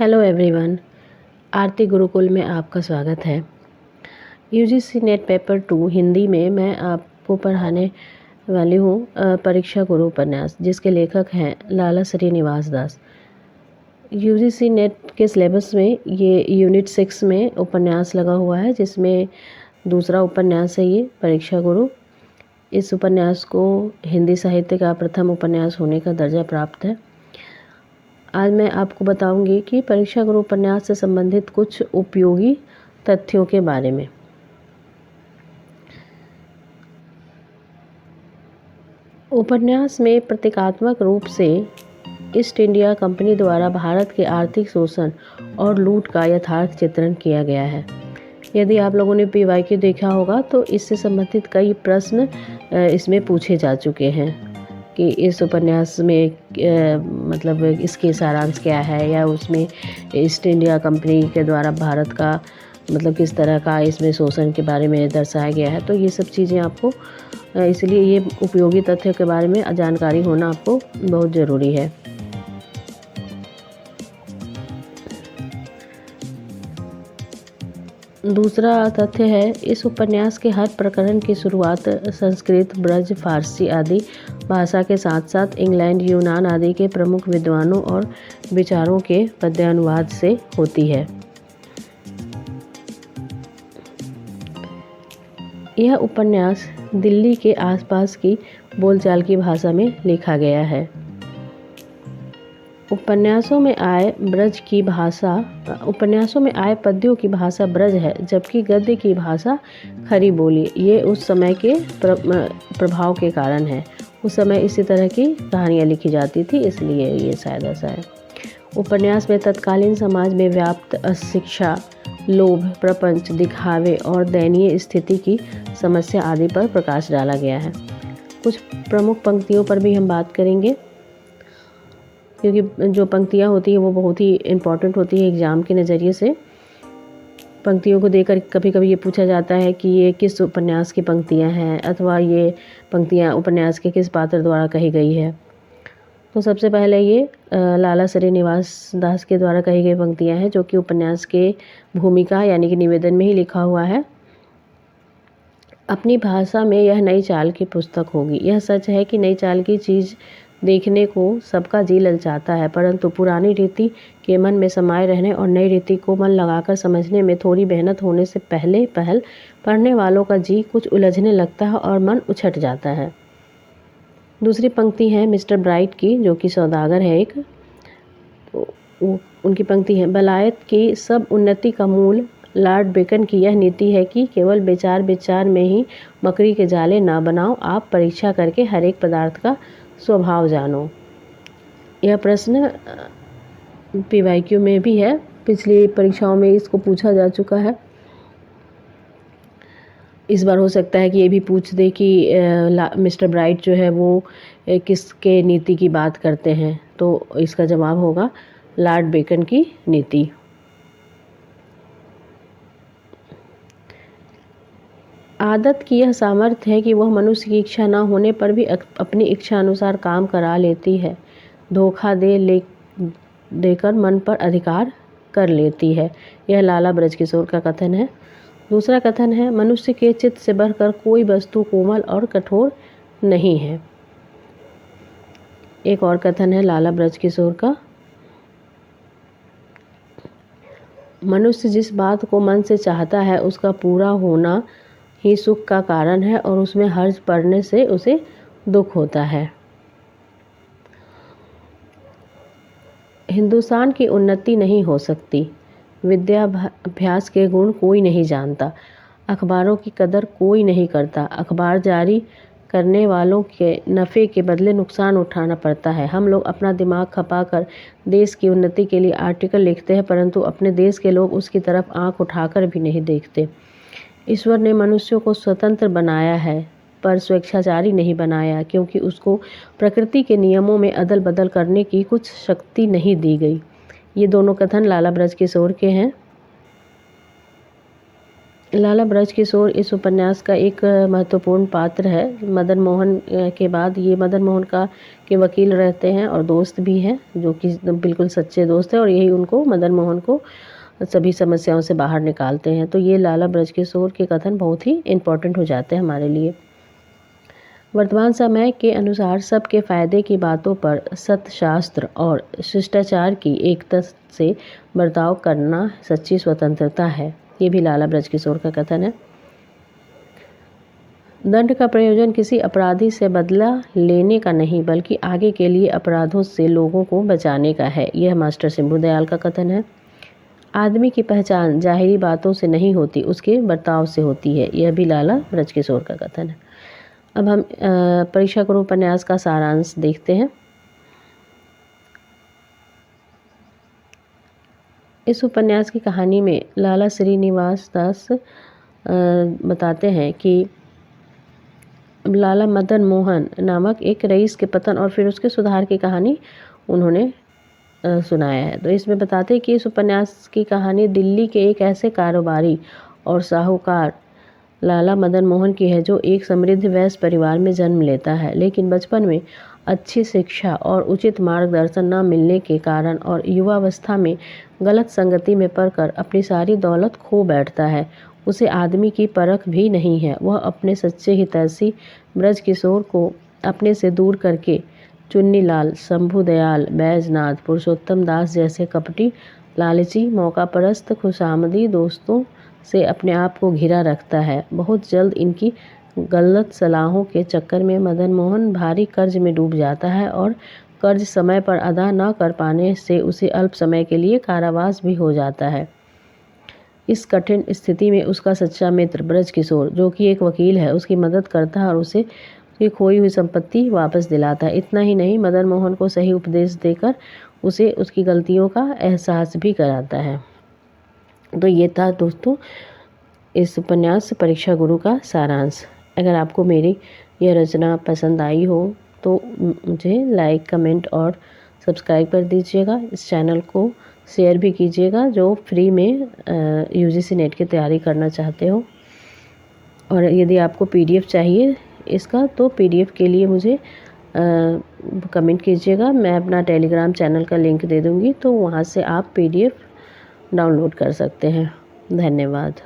Hello everyone. आरती गुरुकुल में आपका स्वागत है। यूजीसी नेट पेपर 2 हिंदी में मैं आपको पढ़ाने वाली हूँ परीक्षा गुरु उपन्यास, जिसके लेखक हैं लाला श्रीनिवास दास। यूजीसी नेट के सिलेबस में ये यूनिट 6 में उपन्यास लगा हुआ है, जिसमें दूसरा उपन्यास है ये परीक्षा गुरु। इस उपन्यास को हिंदी साहित्य का प्रथम उपन्यास होने का दर्जा प्राप्त है। आज मैं आपको बताऊंगी कि परीक्षा गुरु उपन्यास से संबंधित कुछ उपयोगी तथ्यों के बारे में। उपन्यास में प्रतीकात्मक रूप से ईस्ट इंडिया कंपनी द्वारा भारत के आर्थिक शोषण और लूट का यथार्थ चित्रण किया गया है। यदि आप लोगों ने पीवाईक्यू देखा होगा तो इससे संबंधित कई प्रश्न इसमें पूछे जा चुके हैं कि इस उपन्यास में मतलब इसके सारांश क्या है, या उसमें ईस्ट इंडिया कंपनी के द्वारा भारत का मतलब किस तरह का इसमें शोषण के बारे में दर्शाया गया है। तो ये सब चीज़ें आपको इसलिए ये उपयोगी तथ्यों के बारे में जानकारी होना आपको बहुत ज़रूरी है। दूसरा तथ्य है, इस उपन्यास के हर प्रकरण की शुरुआत संस्कृत, ब्रज, फारसी आदि भाषा के साथ साथ इंग्लैंड, यूनान आदि के प्रमुख विद्वानों और विचारों के पद्यानुवाद से होती है। यह उपन्यास दिल्ली के आसपास की बोलचाल की भाषा में लिखा गया है। उपन्यासों में आए पद्यों की भाषा ब्रज है, जबकि गद्य की भाषा खरी बोली। ये उस समय के प्रभाव के कारण है। उस समय इसी तरह की कहानियाँ लिखी जाती थी, इसलिए ये शायद ऐसा है। उपन्यास में तत्कालीन समाज में व्याप्त अशिक्षा, लोभ, प्रपंच, दिखावे और दयनीय स्थिति की समस्या आदि पर प्रकाश डाला गया है। कुछ प्रमुख पंक्तियों पर भी हम बात करेंगे, क्योंकि जो पंक्तियाँ होती हैं वो बहुत ही इम्पॉर्टेंट होती है एग्ज़ाम के नज़रिए से। पंक्तियों को देखकर कभी कभी ये पूछा जाता है कि ये किस उपन्यास की पंक्तियाँ हैं, अथवा ये पंक्तियाँ उपन्यास के किस पात्र द्वारा कही गई है। तो सबसे पहले ये लाला श्रीनिवास दास के द्वारा कही गई पंक्तियाँ हैं, जो कि उपन्यास के भूमिका यानी कि निवेदन में ही लिखा हुआ है। अपनी भाषा में यह नई चाल की पुस्तक होगी। यह सच है कि नई चाल की चीज़ देखने को सबका जी ललचाता है, परंतु पुरानी रीति के मन में समाये रहने और नई रीति को मन लगाकर समझने में थोड़ी मेहनत होने से पहले पढ़ने वालों का जी कुछ उलझने लगता है और मन उछट जाता है। दूसरी पंक्ति है मिस्टर ब्राइट की, जो कि सौदागर है एक। तो उनकी पंक्ति है, बलायत की सब उन्नति का मूल लॉर्ड बेकन की यह नीति है कि केवल विचार में ही मकड़ी के जाले ना बनाओ, आप परीक्षा करके हर एक पदार्थ का स्वभाव जानो। यह प्रश्न पीवाईक्यू में भी है, पिछली परीक्षाओं में इसको पूछा जा चुका है। इस बार हो सकता है कि ये भी पूछ दे कि मिस्टर ब्राइट जो है वो किसके नीति की बात करते हैं। तो इसका जवाब होगा लॉर्ड बेकन की नीति। आदत की यह सामर्थ्य है कि वह मनुष्य की इच्छा न होने पर भी अपनी इच्छा अनुसार काम करा लेती है। धोखा देकर मन पर अधिकार कर लेती है। यह लाला ब्रजकिशोर का कथन है। दूसरा कथन है, मनुष्य के चित्त से बढ़कर कोई वस्तु कोमल और कठोर नहीं है। एक और कथन है लाला ब्रजकिशोर का, मनुष्य जिस बात को मन से चाहता है उसका पूरा होना ही सुख का कारण है, और उसमें हर्ज पड़ने से उसे दुख होता है। हिंदुस्तान की उन्नति नहीं हो सकती। विद्याभ्यास के गुण कोई नहीं जानता। अखबारों की कदर कोई नहीं करता। अखबार जारी करने वालों के नफ़े के बदले नुकसान उठाना पड़ता है। हम लोग अपना दिमाग खपाकर देश की उन्नति के लिए आर्टिकल लिखते हैं, परंतु अपने देश के लोग उसकी तरफ आंख उठाकर भी नहीं देखते। ईश्वर ने मनुष्यों को स्वतंत्र बनाया है, पर स्वेच्छाचारी नहीं बनाया, क्योंकि उसको प्रकृति के नियमों में अदल बदल करने की कुछ शक्ति नहीं दी गई। ये दोनों कथन लाला ब्रजकिशोर के हैं। लाला ब्रजकिशोर इस उपन्यास का एक महत्वपूर्ण पात्र है। मदन मोहन के बाद ये मदन मोहन का के वकील रहते हैं और दोस्त भी हैं, जो कि बिल्कुल सच्चे दोस्त हैं, और यही उनको मदन मोहन को सभी समस्याओं से बाहर निकालते हैं। तो ये लाला ब्रजकिशोर के कथन बहुत ही इम्पोर्टेंट हो जाते हैं हमारे लिए। वर्तमान समय के अनुसार सबके फायदे की बातों पर सत्यशास्त्र और शिष्टाचार की एकता से बर्ताव करना सच्ची स्वतंत्रता है। ये भी लाला ब्रजकिशोर का कथन है। दंड का प्रयोजन किसी अपराधी से बदला लेने का नहीं, बल्कि आगे के लिए अपराधों से लोगों को बचाने का है। यह मास्टर सिंभू दयाल का कथन है। आदमी की पहचान जाहिरी बातों से नहीं होती, उसके बर्ताव से होती है। यह भी लाला ब्रजकिशोर का कथन है। अब हम परीक्षा गुरु उपन्यास का सारांश देखते हैं। इस उपन्यास की कहानी में लाला श्रीनिवास दास बताते हैं कि लाला मदन मोहन नामक एक रईस के पतन और फिर उसके सुधार की कहानी उन्होंने सुनाया है। तो इसमें बताते हैं कि इस उपन्यास की कहानी दिल्ली के एक ऐसे कारोबारी और साहूकार लाला मदन मोहन की है, जो एक समृद्ध वैश्य परिवार में जन्म लेता है, लेकिन बचपन में अच्छी शिक्षा और उचित मार्गदर्शन न मिलने के कारण और युवावस्था में गलत संगति में पड़कर अपनी सारी दौलत खो बैठता है। उसे आदमी की परख भी नहीं है। वह अपने सच्चे हितैषी ब्रजकिशोर को अपने से दूर करके चुन्नीलाल, शंभू दयाल, बैजनाथ, पुरुषोत्तम दास जैसे कपटी, लालची, मौकापरस्त, खुशामदी दोस्तों से अपने आप को घिरा रखता है। बहुत जल्द इनकी गलत सलाहों के चक्कर में मदन मोहन भारी कर्ज में डूब जाता है और कर्ज समय पर अदा न कर पाने से उसे अल्प समय के लिए कारावास भी हो जाता है। इस कठिन स्थिति में उसका सच्चा मित्र ब्रजकिशोर, जो कि एक वकील है, उसकी मदद करता है और उसे उसकी खोई हुई संपत्ति वापस दिलाता है। इतना ही नहीं, मदन मोहन को सही उपदेश देकर उसे उसकी गलतियों का एहसास भी कराता है। तो ये था दोस्तों इस उपन्यास परीक्षा गुरु का सारांश। अगर आपको मेरी यह रचना पसंद आई हो तो मुझे लाइक, कमेंट और सब्सक्राइब कर दीजिएगा। इस चैनल को शेयर भी कीजिएगा जो फ्री में यूजीसी नेट की तैयारी करना चाहते हो। और यदि आपको पीडीएफ चाहिए इसका, तो पीडीएफ के लिए मुझे कमेंट कीजिएगा। मैं अपना टेलीग्राम चैनल का लिंक दे दूँगी, तो वहाँ से आप पीडीएफ डाउनलोड कर सकते हैं। धन्यवाद।